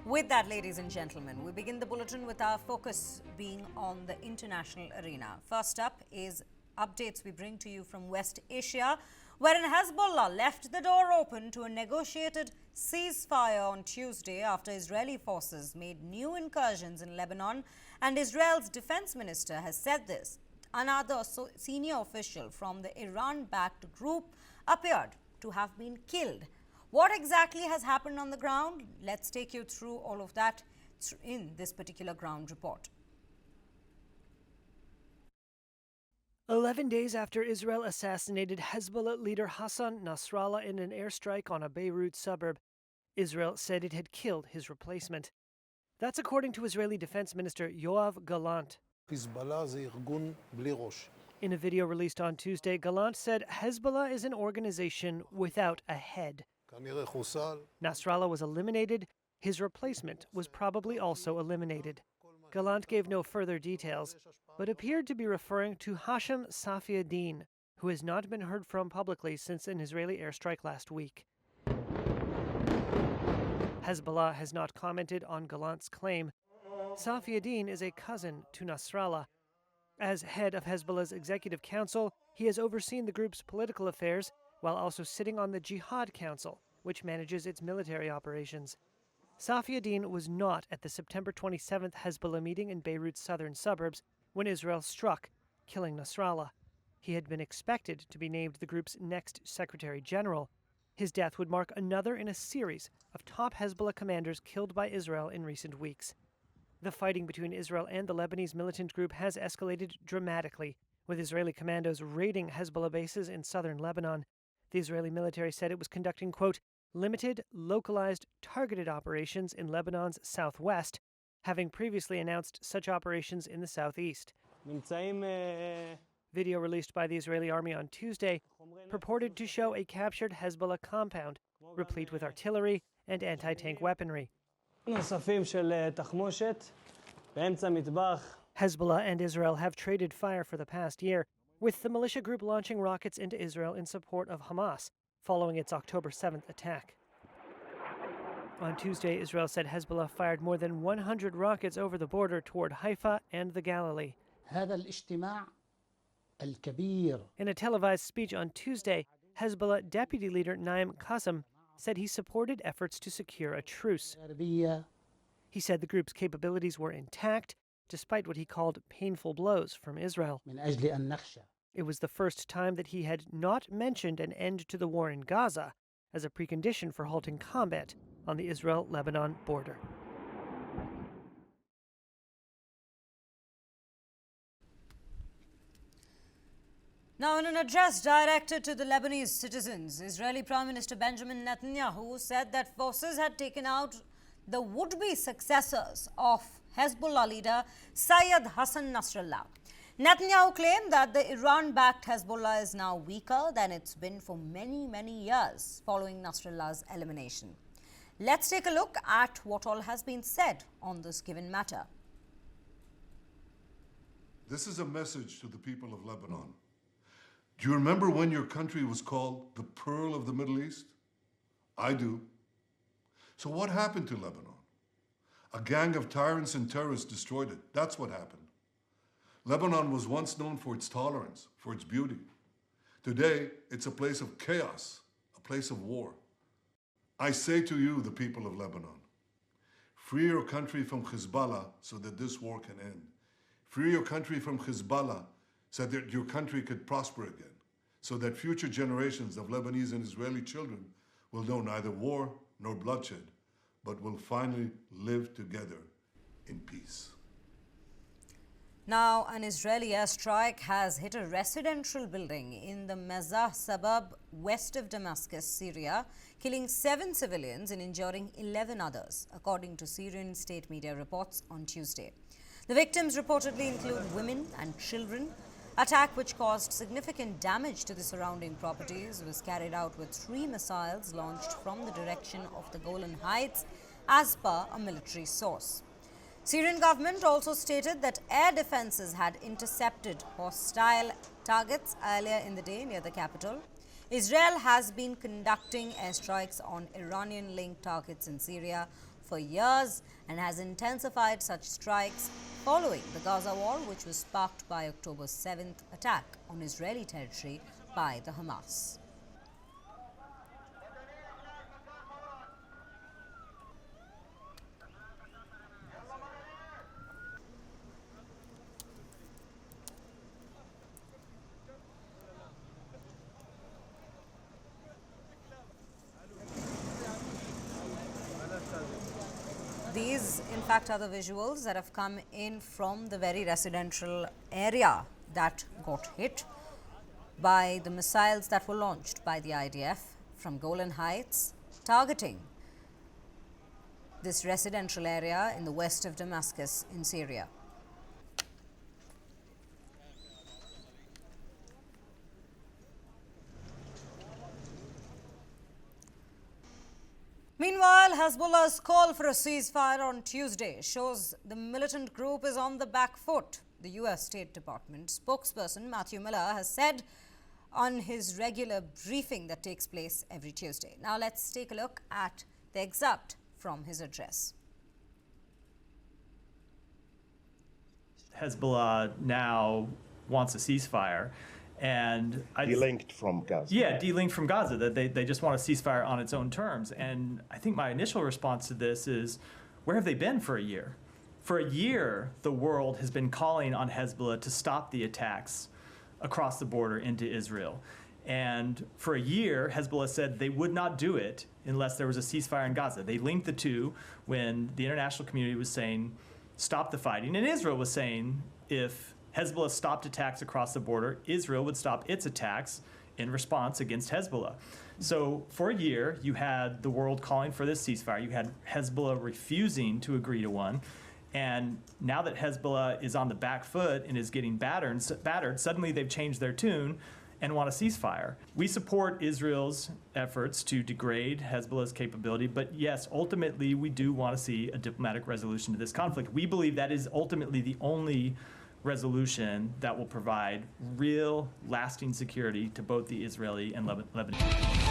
With that, ladies and gentlemen, we begin the bulletin with our focus being on the international arena. First up is updates we bring to you from West Asia, wherein Hezbollah left the door open to a negotiated ceasefire on Tuesday after Israeli forces made new incursions in Lebanon, and Israel's defense minister has said this. Another senior official from the Iran-backed group appeared to have been killed. What exactly has happened on the ground? Let's take you through all of that in this particular ground report. 11 days after Israel assassinated Hezbollah leader Hassan Nasrallah in an airstrike on a Beirut suburb, Israel said it had killed his replacement. That's according to Israeli Defense Minister Yoav Gallant. In a video released on Tuesday, Gallant said Hezbollah is an organization without a head. Nasrallah was eliminated. His replacement was probably also eliminated. Gallant gave no further details, but appeared to be referring to Hashem Safiuddin, who has not been heard from publicly since an Israeli airstrike last week. Hezbollah has not commented on Gallant's claim. Safiuddin is a cousin to Nasrallah. As head of Hezbollah's executive council, he has overseen the group's political affairs while also sitting on the Jihad Council, which manages its military operations. Safiuddin was not at the September 27th Hezbollah meeting in Beirut's southern suburbs when Israel struck, killing Nasrallah. He had been expected to be named the group's next Secretary General. His death would mark another in a series of top Hezbollah commanders killed by Israel in recent weeks. The fighting between Israel and the Lebanese militant group has escalated dramatically, with Israeli commandos raiding Hezbollah bases in southern Lebanon. The Israeli military said it was conducting, quote, limited, localized, targeted operations in Lebanon's southwest, having previously announced such operations in the southeast. Video released by the Israeli army on Tuesday purported to show a captured Hezbollah compound, replete with artillery and anti-tank weaponry. Hezbollah and Israel have traded fire for the past year, with the militia group launching rockets into Israel in support of Hamas, following its October 7th attack. On Tuesday, Israel said Hezbollah fired more than 100 rockets over the border toward Haifa and the Galilee. In a televised speech on Tuesday, Hezbollah deputy leader Naim Qassem said he supported efforts to secure a truce. He said the group's capabilities were intact, despite what he called painful blows from Israel. It was the first time that he had not mentioned an end to the war in Gaza as a precondition for halting combat on the Israel-Lebanon border. Now, in an address directed to the Lebanese citizens, Israeli Prime Minister Benjamin Netanyahu said that forces had taken out the would-be successors of Hezbollah leader Syed Hassan Nasrallah. Netanyahu claimed that the Iran-backed Hezbollah is now weaker than it's been for many, many years following Nasrallah's elimination. Let's take a look at what all has been said on this given matter. This is a message to the people of Lebanon. Do you remember when your country was called the Pearl of the Middle East? I do. So what happened to Lebanon? A gang of tyrants and terrorists destroyed it. That's what happened. Lebanon was once known for its tolerance, for its beauty. Today, it's a place of chaos, a place of war. I say to you, the people of Lebanon, free your country from Hezbollah so that this war can end. Free your country from Hezbollah so that your country could prosper again, so that future generations of Lebanese and Israeli children will know neither war nor bloodshed, but will finally live together in peace. Now, an Israeli airstrike has hit a residential building in the Mezah suburb west of Damascus, Syria, killing 7 civilians and injuring 11 others, according to Syrian state media reports on Tuesday. The victims reportedly include women and children. Attack, which caused significant damage to the surrounding properties, was carried out with 3 missiles launched from the direction of the Golan Heights, as per a military source. Syrian government also stated that air defenses had intercepted hostile targets earlier in the day near the capital. Israel has been conducting airstrikes on Iranian-linked targets in Syria for years and has intensified such strikes following the Gaza war, which was sparked by October 7th attack on Israeli territory by the Hamas. These, in fact, are the visuals that have come in from the very residential area that got hit by the missiles that were launched by the IDF from Golan Heights, targeting this residential area in the west of Damascus in Syria. Meanwhile, Hezbollah's call for a ceasefire on Tuesday shows the militant group is on the back foot. The US State Department spokesperson Matthew Miller has said on his regular briefing that takes place every Tuesday. Now let's take a look at the excerpt from his address. Hezbollah now wants a ceasefire. And delinked from Gaza. Yeah, delinked from Gaza, that they just want a ceasefire on its own terms. And I think my initial response to this is, where have they been for a year? For a year, the world has been calling on Hezbollah to stop the attacks across the border into Israel. And for a year, Hezbollah said they would not do it unless there was a ceasefire in Gaza. They linked the two when the international community was saying, stop the fighting. And Israel was saying, if Hezbollah stopped attacks across the border, Israel would stop its attacks in response against Hezbollah. So for a year, you had the world calling for this ceasefire. You had Hezbollah refusing to agree to one. And now that Hezbollah is on the back foot and is getting battered, suddenly they've changed their tune and want a ceasefire. We support Israel's efforts to degrade Hezbollah's capability, but yes, ultimately we do want to see a diplomatic resolution to this conflict. We believe that is ultimately the only resolution that will provide real, lasting security to both the Israeli and Lebanese.